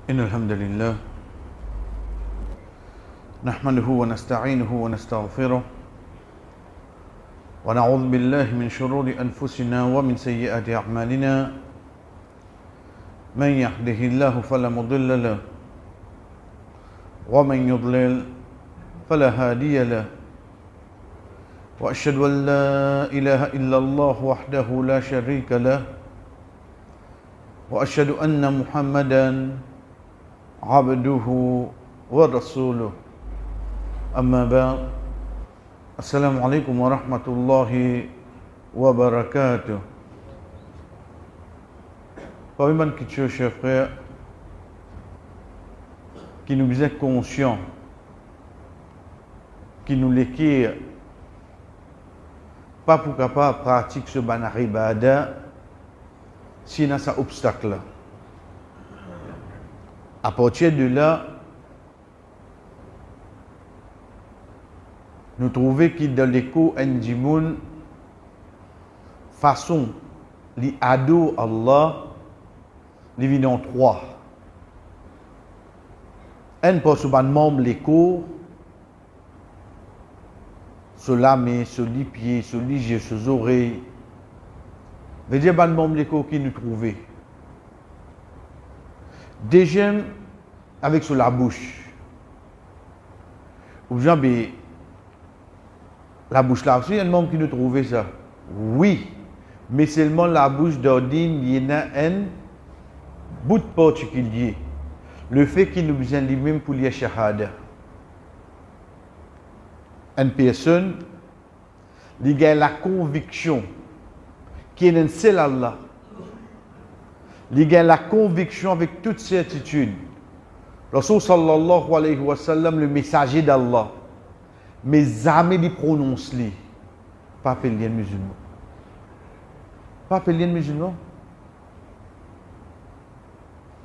إن الحمد لله نحمده ونستعينه ونستغفره ونعوذ بالله من شرور أنفسنا ومن سيئات أعمالنا من يهده الله فلا مضل له ومن يضلل فلا هادي له وأشهد أن لا إله إلا الله وحده لا شريك له وأشهد أن محمدا عبده ورسوله أما بعد السلام عليكم ورحمة الله وبركاته. Parmi les choses, chers frères, qui nous est conscient, qui nous l'écrire, pas pour capable pratiquer ce ban ibada, s'il y a un obstacle. À partir de là, nous trouvons que dans l'écho Ndimoun, façon, li ado Allah, li vient en trois. Un pour ce membre l'écho, sur la main, sur les pieds, sur les yeux, sur les oreilles. Veut dire ban membre l'écho qui nous trouvait. Deuxième, avec sur la bouche. Ou bien, la bouche là aussi, il y a un membre qui nous trouvait ça. Oui, mais seulement la bouche d'ordine, il y a un bout de particulier. Le fait qu'il nous besoin lui-même pour lire shahada. Une personne, il a la conviction qu'il y a un seul Allah. Il a la conviction avec toute certitude. Rasul sallallahu alayhi wa sallam, le messager d'Allah, mais jamais il prononce lui. Pas appelé musulman. Pas appelé musulman.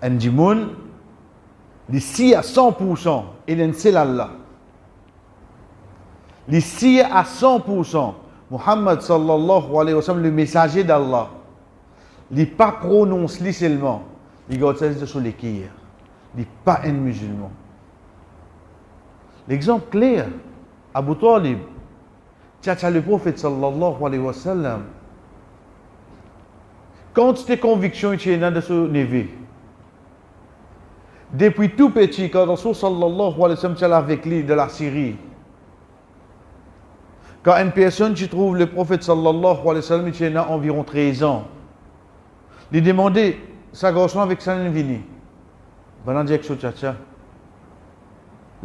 Un djimoun, ici à 100%, il est un seul Allah. Ici à 100%, Muhammad sallallahu alayhi wa sallam, le messager d'Allah, il n'est pas prononcé seulement, il garde ça sur l'équerre. Il n'est pas un musulman. L'exemple clair, Abu Talib, tcha le prophète sallallahu alayhi wa sallam, quand tes convictions étaient dans ce neveu, depuis tout petit, quand Rasul sallallahu alayhi wa sallam était avec lui de la Syrie, quand une personne qui trouve le prophète sallallahu alayhi wa sallam, il était environ 13 ans, il demandait sa garçon avec sa vini. Pendant que tcha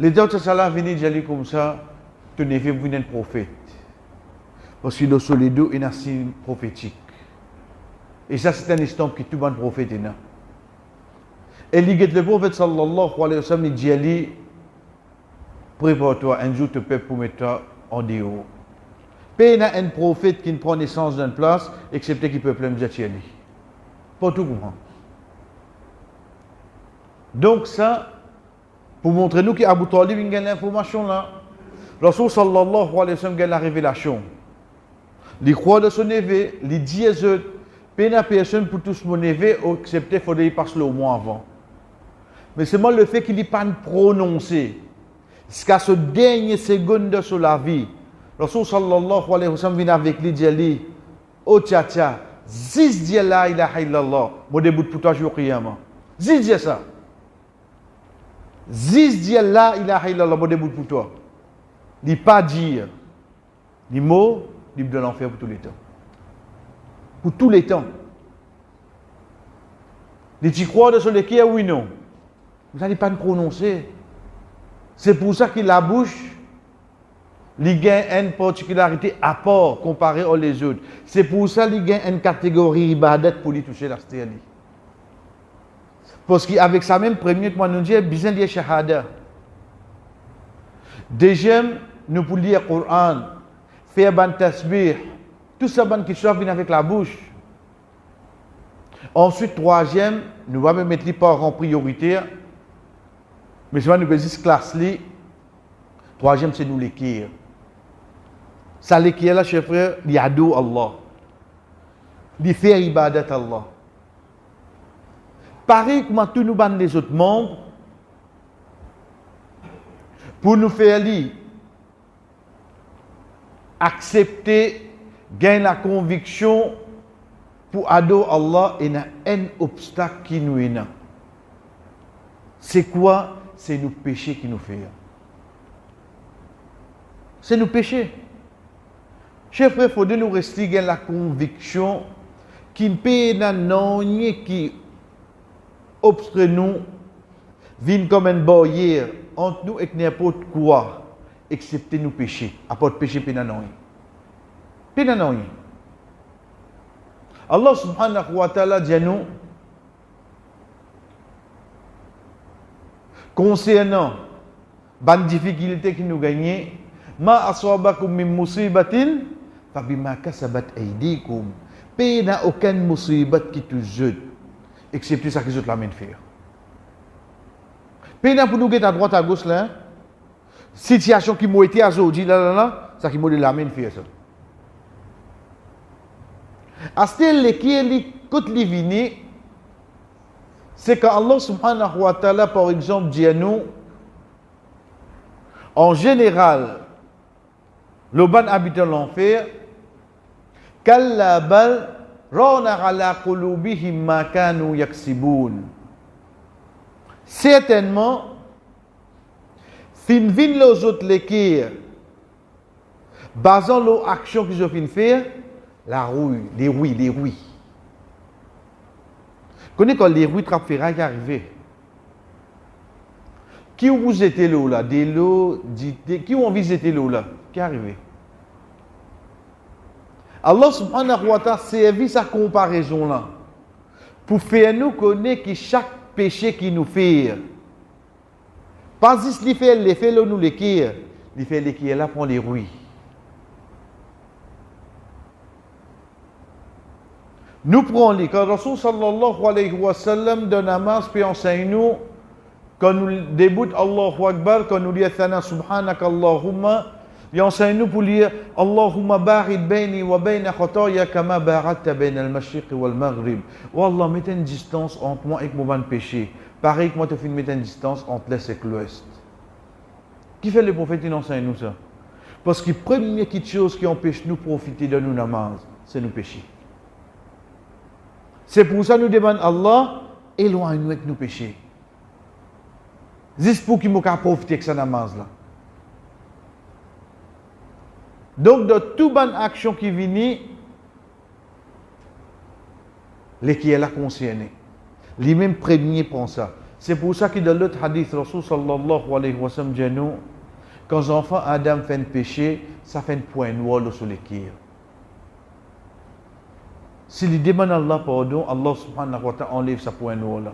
les deux tcha là vini dire comme ça, tu n'es pas un prophète. Parce que dans les deux, il y a un signe prophétique. Et ça, c'est un instant que tout le prophète est là. Et le prophète sallallahu alayhi wa sallam, il dit, prépare-toi, un jour tu peux pour mettre toi en dehors. Pas il y a un prophète qui ne prend naissance d'une place, excepté qu'il peut plein de dire. Pas tout comprendre. Donc ça, pour montrer nous qu'Abu Talib a l'information là, Rasul sallallahu alayhi wa sallam a la révélation. Les croix de son neveu, les 10 autres, pas une personne pour tous mon neveu, excepté qu'il faudrait y passer au moins avant. Mais seulement le fait qu'il n'est pas prononcé, jusqu'à ce dernier seconde sur la vie, Rasul sallallahu alayhi wa sallam vient avec lui, dit, oh tcha tcha, ziz dit la ilaha illallah, mon début pour toi, je vais qiyamah. Ziz dit ça. Ziz dit la ilaha illallah, mon début pour toi. Il pas dire les mots, il de l'enfer pour tous les temps. Pour tous les temps. Les tu crois de ce qui est oui non. Vous n'allez pas le prononcer. C'est pour ça que la bouche, il a une particularité à part comparée aux les autres. C'est pour ça qu'il a une catégorie ibadat pour lui toucher la stérile. Parce qu'avec sa même première, moi nous disons, besoin de shahada. Deuxième, nous pouvons lire le Coran, faire ban tasbih, tout ça ban qui soit vient avec la bouche. Ensuite, troisième, nous allons mettre les parents en priorité. Mais souvent, nous faisons cette classe-là. Troisième, c'est nous l'écrire. Ça l'écrire là, chers frères, il y a Allah. Il fait ibadat Allah. pareil comme tous nous ban les autres membres, pour nous faire accepter, gagner la conviction pour adorer Allah et n'a un obstacle qui nous est là. C'est quoi? C'est nos péchés qui nous fait. C'est nos péchés. Chers frères, il faut nous rester dans la conviction qu'il n'y a pas qui obstrue nous, vient comme une barrière entre nous et n'importe quoi, excepté nos péchés. À part péché, il n'y a pas. Allah subhanahu wa ta'ala dit à nous, concernant les difficultés que nous gagnons, ma aswabakum min musibatin fa bima kasabat aydikum. Il n'y a aucune musibat qui te jette, excepté ça que je te l'amène faire. Il n'y a pour nous à droite à gauche là, situation qui m'a été aujourd'hui là, ça qui m'a l'amène faire ça. À ce que qui est quand il vient, c'est qu'Allah subhanahu wa ta'ala, par exemple, dit à nous, en général, le ban habitant l'enfer, kalla bal rana ala qulubihim ma kanu yaksibun. Certainement, si nous venons les autres l'équire, basant leur action qu'ils ont fait faire, la rouille, les rouilles. Connais quand les rouilles trapperaient qui arrivaient. Qui vous étiez là, des lots, qui ont visité là, qui arrivait. Allah subhanahu wa ta'ala servi sa comparaison là pour faire nous connaître que chaque péché qui nous fait, pas juste les fait là nous l'équire, les fait l'équire là pour les rouilles. Nous prenons les quand Rasul sallallahu alayhi wa sallam de namaz puis enseigne nous quand nous débutons Allahu Akbar, quand nous disons Thana subhanaka Allahumma, il enseigne nous pour lire Allahumma barid bayni wa bayna khataya kama baradta bayna al-mashriq wal maghrib. Oh Allah, mets une distance entre moi et mon péché. Pareil que moi, tu fais mettre une distance entre l'est et l'ouest. Qui fait le prophète, il enseigne nous ça? Parce que la première chose qui empêche nous de profiter de nos namaz, c'est nos péchés. C'est pour ça que nous demandons Allah, éloigne-nous avec nos péchés. Juste pour qu'il nous profiter de ce namaz là. Donc, de toute bonne action qui vient, les qui est là concernés. Les mêmes premiers pensent ça. C'est pour ça que dans l'autre hadith, Rasul sallallahu alayhi wa sallam dit nous, quand l'enfant Adam fait un péché, ça fait un point noir sur les qui. S'il demande à Allah pardon, Allah subhanahu wa ta'ala enlève sa point noir là.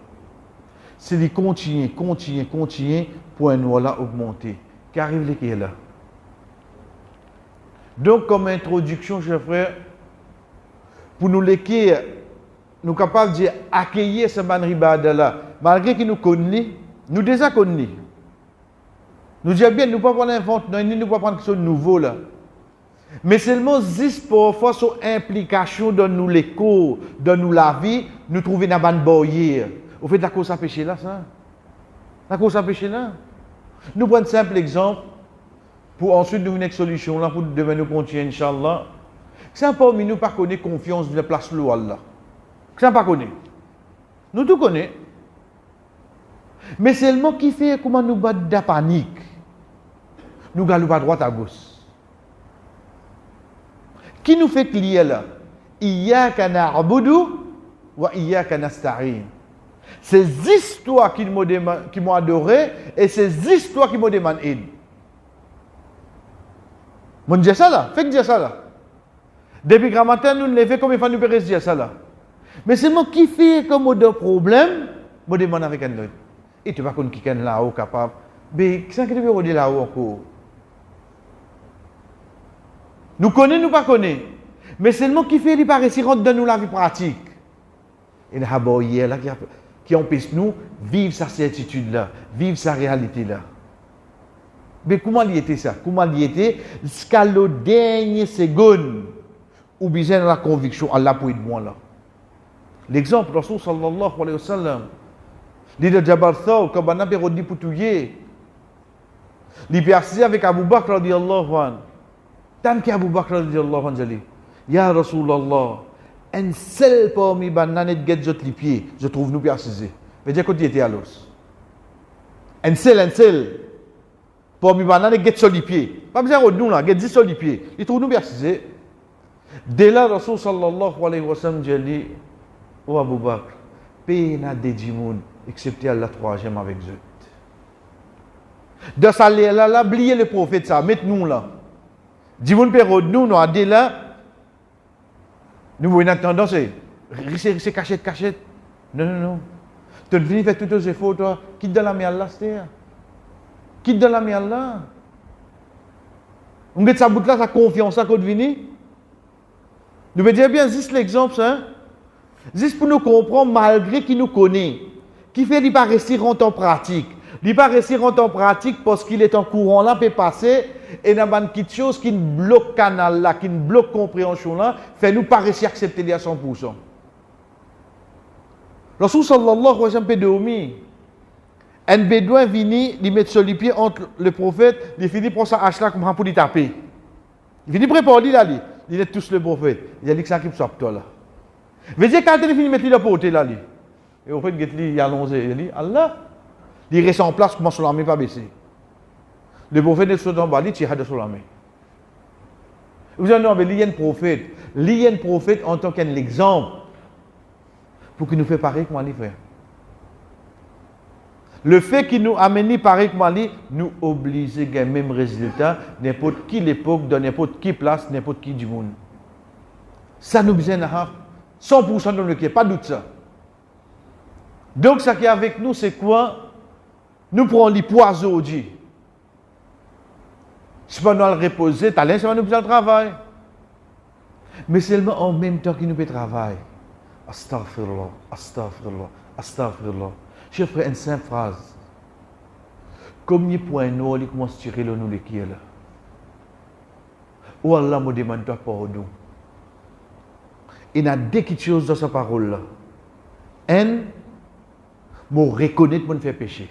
S'il continue, point noir là augmenter. Qu'arrive les qui est là? Donc, comme introduction, chers frères, pour nous l'écrire, nous sommes capables d'accueillir ce ban ribada là, malgré que nous connaissons, nous déjà connaissons. Nous disons bien, nous ne pouvons pas inventer, nous ne pouvons pas prendre quelque chose de nouveau là. Mais seulement juste parfois sur implication dans nous les cours, dans nous la vie, nous trouvons une bonne barrière. Au fait, la cause à péché là, ça. La cause à péché là. Nous prenons un simple exemple. Pour ensuite nous une solution là pour devenir nous continuer Inch'Allah. C'est parmi nous pas connaître confiance de la place de Allah. C'est pas connaître. Nous tout connaissons. Mais seulement qui fait comment nous battre de la panique. Nous galons pas droite à gauche. Qui nous fait clier là? Iyyaka na'budu wa iyyaka nasta'in. Ces histoires qui m'ont adoré et ces histoires qui m'ont demandé. Mon Dieu ça là, faites dire ça là. Depuis grand matin, nous ne levons comme il faut nous faire dire ça là. Mais c'est moi qui fait comme de problème, je demande avec un autre. Et tu vas connaître quelqu'un là-haut capable. Mais qu'est-ce que tu veux dire là-haut encore? Nous connaissons, nous pas connaissons. Mais seulement qui fait, il paraît si rentre dans nous la vie pratique. Et la barrière là qui empêche nous vivre sa certitude là, vivre sa réalité là. Mais comment il était ça? Comment il était? Jusqu'à la dernière seconde, où besoin de la conviction, Allah pour être moi là. L'exemple, Rasul sallallahu alayhi wa sallam, Li de Jabal Thawr, comme on a dit pour tuer. Li piassi avec Abu Bakr radiyallahu anhu. Tant que Abu Bakr radiyallahu anhu dit, Ya Rasulallah, un seul parmi bananes de jot les pieds, je trouve nous piassi. Mais dire côté était à l'os. Un seul. Parmi bananes de sur les pieds. Pas besoin de nous là, get sur les pieds. Il trouve nous piassi. Dès là, Rasul sallallahu alayhi wa sallam dit, oh Abu Bakr, paye na dédimoun, excepté Allah troisième avec eux. De ça là, oubliez le prophète ça, mettez-nous là. Dimoun période nous, nous adé là, nous avons une tendance, c'est cachette. Non. Tu viens faire toutes ces efforts, toi, quitte dans la mer là, c'est quitte dans la mer là. On met sa bout là, sa confiance, ça qu'on vient. Nous veut dire bien, juste l'exemple, hein? Juste pour nous comprendre, malgré qu'il nous connaît, qui fait qu'il ne pas rester en pratique. Il ne pas rester en pratique parce qu'il est en courant là, peut passer, et il y a quelque chose qui bloque le canal là, qui bloque la compréhension là, fait nous pas réussir à accepter à 100%. Rasul sallallahu alayhi wa sallam peut dormir. Un bédouin vient, il met sur les pieds entre le prophète, il finit pour sa hache là comme pour lui taper. Il finit préparer là, il est tous le prophète. Il a dit que ça qui soit toi là. Veut dire quand il finit de mettre le porté là, et au fait il a allongé, il dit Allah, il reste en place comment sur la main pas baisser. Le prophète est sur en bas, il tire sur la main. Vous avez non, mais il y a un prophète en tant qu'exemple pour qu'il nous fait pareil comme il fait. Le fait qu'il nous amène pareil comme il nous oblige à gagner le même résultat n'importe qui l'époque, dans n'importe qui place, n'importe qui du monde. Ça nous besoin de 100% dans le cœur, pas de doute ça. Donc, ce qui est avec nous, c'est quoi? Nous prenons les poisons aujourd'hui. Si pas nous le reposer, talent, c'est pas nous besoin de travail. Mais seulement en même temps qu'il nous fait travail. Astaghfirullah. Chef frère, une simple phrase. Comme il point nous, il commence à tirer le nous les qui est là. Oh Allah me demande toi pardon. Il y a deux petites choses dans sa parole là. Un, me reconnaître mon fait péché.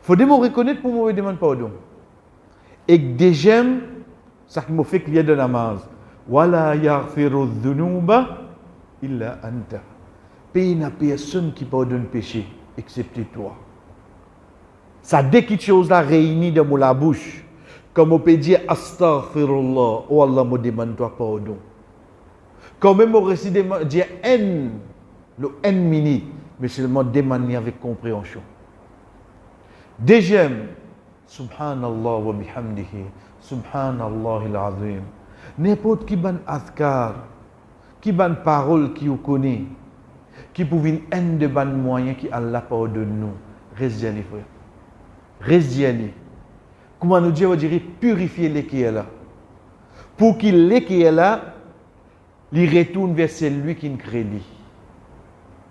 Il faut me reconnaître pour me demander pardon. Et deuxième, ça qui me fait qu'il y a de la namaz. Wala yaghfiru dhunuba illa anta. Il n'y a personne qui pardonne le péché, excepté toi. Ça, dès que chose là réunie dans la bouche, comme on peut dire Astaghfirullah, oh Allah me demande toi pardon. Quand même on réussit de dire le N minute, mais seulement demander avec compréhension. Deuxième, Subhanallah wa bihamdihi, Subhanallah al-azim. N'importe qui ban azkar, qui ban parole qui vous connaît, qui pouvait un de ban moyens qui Allah pardonne nous. Reste d'y aller, frère. Reste d'y aller. Comment nous dire, on dirait purifier les qui est là. Pour qu'il les qui est là, il retourne vers celui qui nous crée.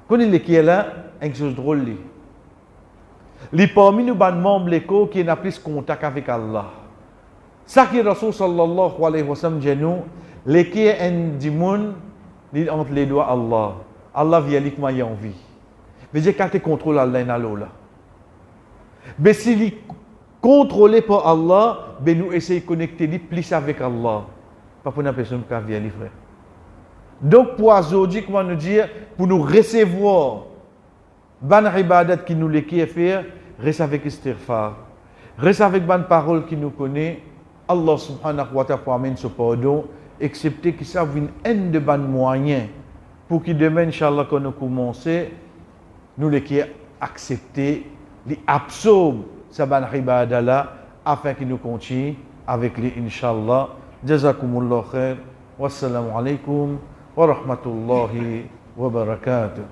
Quand il est qui est là, quelque chose de drôle. Les parmi nous, ban membres l'écho qui n'a plus contact avec Allah. Ça qui est Rasul sallallahu alayhi wa sallam dit nous, les qui est un dimoun, entre les doigts Allah. Allah vient avec moi en vie. Mais j'ai quand tu contrôles Allah et là. Mais s'il est contrôlé par Allah, ben nous essayons de connecter plus avec Allah. Pas pour une personne qui vient, frère. Donc, pour aujourd'hui, comment nous dire, pour nous recevoir, ban ibadat qui nous les faire, reste avec istighfar. Reste avec ban parole qui nous connaît. Allah subhanahu wa ta'ala pour amener ce pardon, excepté qu'il savent une de ban moyens. Pour que demain, Inch'Allah, quand nous commençons, nous les qui accepter, les absorber, ce ban ibadah là, afin qu'il nous continue avec les Inch'Allah. Jazakumullah khair. Wassalamu alaikum wa rahmatullahi wa barakatuh.